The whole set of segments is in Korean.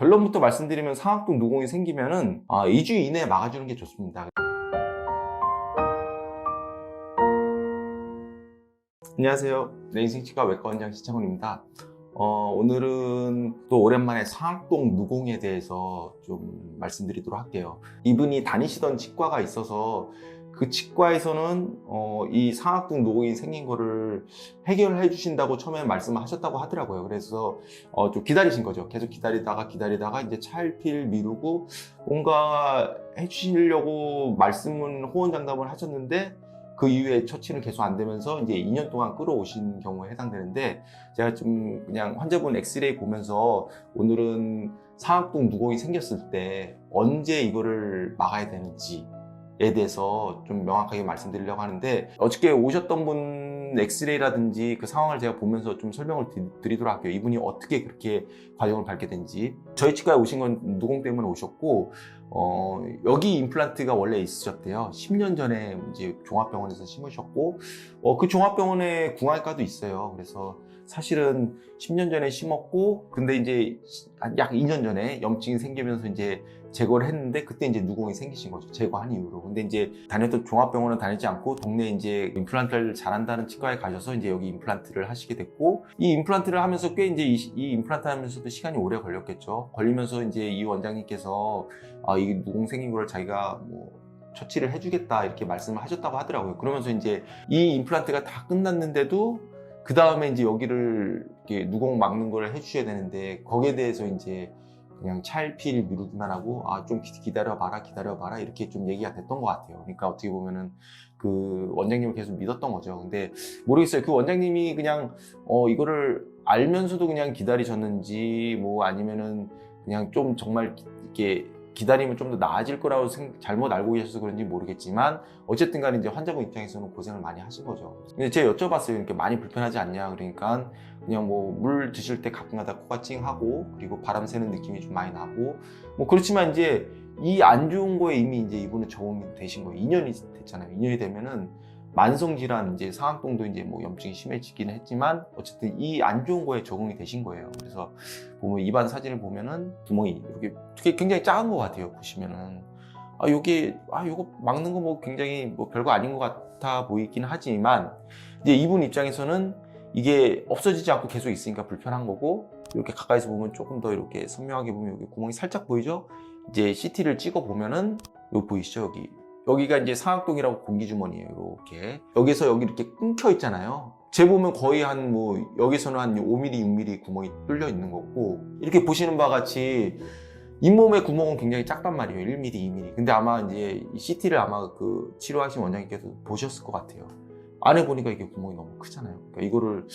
결론부터 말씀드리면 상악동 누공이 생기면은 2주 이내에 막아주는 게 좋습니다. 안녕하세요. 내 인생치과 외과원장 신창훈입니다. 오늘은 또 오랜만에 상악동 누공에 대해서 좀 말씀드리도록 할게요. 이분이 다니시던 치과가 있어서 그 치과에서는 이 상악동 누공이 생긴 거를 해결해 주신다고 처음에 말씀을 하셨다고 하더라고요. 그래서 좀 기다리신 거죠. 계속 기다리다가 이제 차일피일 미루고 뭔가 해주시려고 말씀은 호언장담을 하셨는데 그 이후에 처치는 계속 안 되면서 이제 2년 동안 끌어오신 경우에 해당되는데, 제가 좀 그냥 환자분 엑스레이 보면서 오늘은 상악동 누공이 생겼을 때 언제 이거를 막아야 되는지에 대해서 좀 명확하게 말씀드리려고 하는데, 어저께 오셨던 분 엑스레이라든지 그 상황을 제가 보면서 좀 설명을 드리도록 할게요. 이분이 어떻게 그렇게 과정을 밟게 된지. 저희 치과에 오신 건 누공 때문에 오셨고, 여기 임플란트가 원래 있으셨대요. 10년 전에 이제 종합병원에서 심으셨고, 그 종합병원에 궁합과도 있어요. 그래서 사실은 10년 전에 심었고, 근데 이제 약 2년 전에 염증이 생기면서 이제 제거를 했는데, 그때 이제 누공이 생기신 거죠. 제거한 이후로. 근데 이제 다녔던 종합병원은 다니지 않고 동네 이제 임플란트를 잘한다는 치과에 가셔서 이제 여기 임플란트를 하시게 됐고, 이 임플란트를 하면서 꽤 이제 이 임플란트 하면서도 시간이 오래 걸렸겠죠. 걸리면서 이제 이 원장님께서 이 누공 생긴 걸 자기가 뭐 처치를 해주겠다 이렇게 말씀을 하셨다고 하더라고요. 그러면서 이제 이 임플란트가 다 끝났는데도 그 다음에 이제 여기를 이렇게 누공 막는 걸 해주셔야 되는데, 거기에 대해서 이제 그냥 차일피일 미루기만 하고 좀 기다려봐라 이렇게 좀 얘기가 됐던 것 같아요. 그러니까 어떻게 보면은 그 원장님을 계속 믿었던 거죠. 근데 모르겠어요. 그 원장님이 그냥 이거를 알면서도 그냥 기다리셨는지, 뭐 아니면은 그냥 좀 정말 이렇게 기다리면 좀 더 나아질 거라고 잘못 알고 계셔서 그런지 모르겠지만, 어쨌든 간에 이제 환자분 입장에서는 고생을 많이 하신 거죠. 근데 제가 여쭤봤어요. 이렇게 많이 불편하지 않냐. 그러니까 그냥 뭐 물 드실 때 가끔가다 코가 찡하고, 그리고 바람 새는 느낌이 좀 많이 나고, 뭐 그렇지만 이제 이 안 좋은 거에 이미 이제 이분은 적응이 되신 거예요. 2년이 됐잖아요. 2년이 되면은 만성질환, 이제 상악동도 이제 뭐 염증이 심해지기는 했지만 어쨌든 이 안 좋은 거에 적응이 되신 거예요. 그래서 보면 입안 사진을 보면은 구멍이 이렇게 굉장히 작은 것 같아요. 보시면은 요거 막는 거 뭐 굉장히 뭐 별거 아닌 것 같아 보이긴 하지만, 이제 이분 입장에서는 이게 없어지지 않고 계속 있으니까 불편한 거고, 이렇게 가까이서 보면 조금 더 이렇게 선명하게 보면 여기 구멍이 살짝 보이죠? 이제 CT를 찍어 보면은 여기 보이시죠? 여기가 이제 상악동이라고 공기주머니예요. 이렇게 여기서 여기 이렇게 끊겨 있잖아요. 재보면 거의 한 여기서는 한 5mm, 6mm 구멍이 뚫려 있는 거고, 이렇게 보시는 바와 같이 잇몸의 구멍은 굉장히 작단 말이에요. 1mm, 2mm. 근데 아마 이제 CT를 아마 그 치료하신 원장님께서 보셨을 것 같아요. 안에 보니까 이게 구멍이 너무 크잖아요. 그러니까 이거를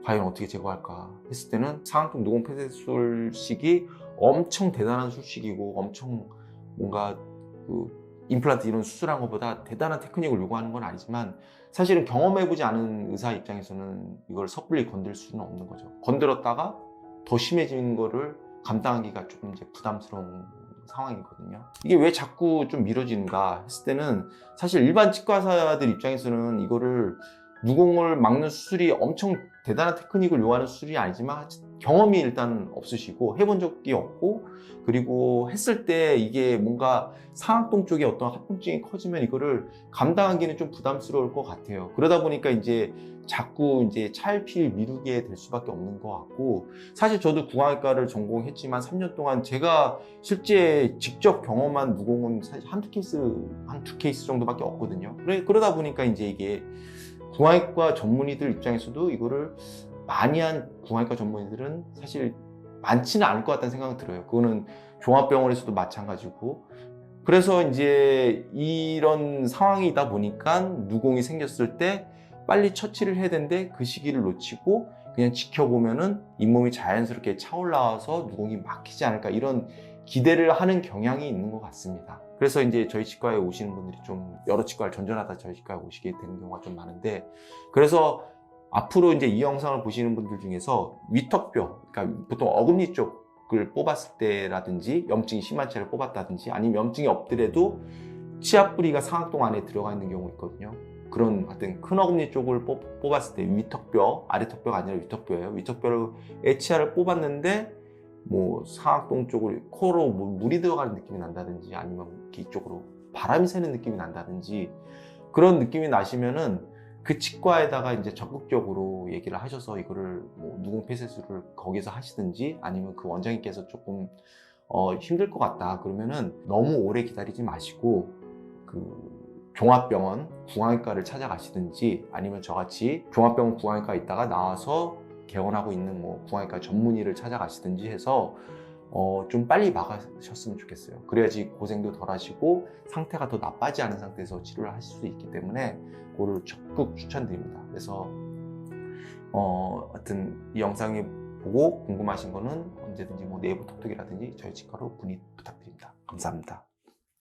과연 어떻게 제거할까 했을 때는 상악동 누공 폐쇄술식이 엄청 대단한 술식이고, 엄청 뭔가 그 임플란트 이런 수술한 것보다 대단한 테크닉을 요구하는 건 아니지만, 사실은 경험해보지 않은 의사 입장에서는 이걸 섣불리 건들 수는 없는 거죠. 건드렸다가 더 심해지는 거를 감당하기가 조금 이제 부담스러운 상황이거든요. 이게 왜 자꾸 좀 미뤄지는가 했을 때는, 사실 일반 치과의사들 입장에서는 이거를 누공을 막는 수술이 엄청 대단한 테크닉을 요하는 수술이 아니지만 경험이 일단 없으시고 해본 적이 없고, 그리고 했을 때 이게 뭔가 상악동 쪽에 어떤 합병증이 커지면 이거를 감당하기는 좀 부담스러울 것 같아요. 그러다 보니까 이제 자꾸 이제 차일피일 미루게 될 수밖에 없는 것 같고, 사실 저도 구강외과를 전공했지만 3년 동안 제가 실제 직접 경험한 누공은 사실 한두 케이스 정도밖에 없거든요. 그러다 보니까 이제 이게 구강외과 전문의들 입장에서도 이거를 많이 한 구강외과 전문의들은 사실 많지는 않을 것 같다는 생각이 들어요. 그거는 종합병원에서도 마찬가지고. 그래서 이제 이런 상황이다 보니까 누공이 생겼을 때 빨리 처치를 해야 되는데, 그 시기를 놓치고 그냥 지켜보면은 잇몸이 자연스럽게 차올라와서 누공이 막히지 않을까, 이런 기대를 하는 경향이 있는 것 같습니다. 그래서 이제 저희 치과에 오시는 분들이 좀 여러 치과를 전전하다 저희 치과에 오시게 되는 경우가 좀 많은데, 그래서 앞으로 이제 이 영상을 보시는 분들 중에서 위턱뼈, 그러니까 보통 어금니 쪽을 뽑았을 때라든지, 염증이 심한 채를 뽑았다든지, 아니면 염증이 없더라도 치아 뿌리가 상악동 안에 들어가 있는 경우 있거든요. 그런 하여튼 큰 어금니 쪽을 뽑았을 때 위턱뼈, 아래턱뼈가 아니라 위턱뼈예요. 위턱뼈의 치아를 뽑았는데 뭐 상악동 쪽으로 코로 물이 들어가는 느낌이 난다든지 아니면 이쪽으로 바람이 새는 느낌이 난다든지 그런 느낌이 나시면은 그 치과에다가 이제 적극적으로 얘기를 하셔서 이거를 뭐 누궁 폐쇄술을 거기서 하시든지 아니면 그 원장님께서 조금 힘들 것 같다 그러면은 너무 오래 기다리지 마시고 그 종합병원 구강외과를 찾아가시든지 아니면 저같이 종합병원 구강외과 있다가 나와서 개원하고 있는 뭐 구강외과 전문의를 찾아가시든지 해서 좀 빨리 막으셨으면 좋겠어요. 그래야지 고생도 덜 하시고 상태가 더 나빠지지 않은 상태에서 치료를 하실 수 있기 때문에 그거를 적극 추천드립니다. 그래서 하여튼 이 영상을 보고 궁금하신 거는 언제든지 뭐 내부 톡톡이라든지 저희 치과로 문의 부탁드립니다. 감사합니다.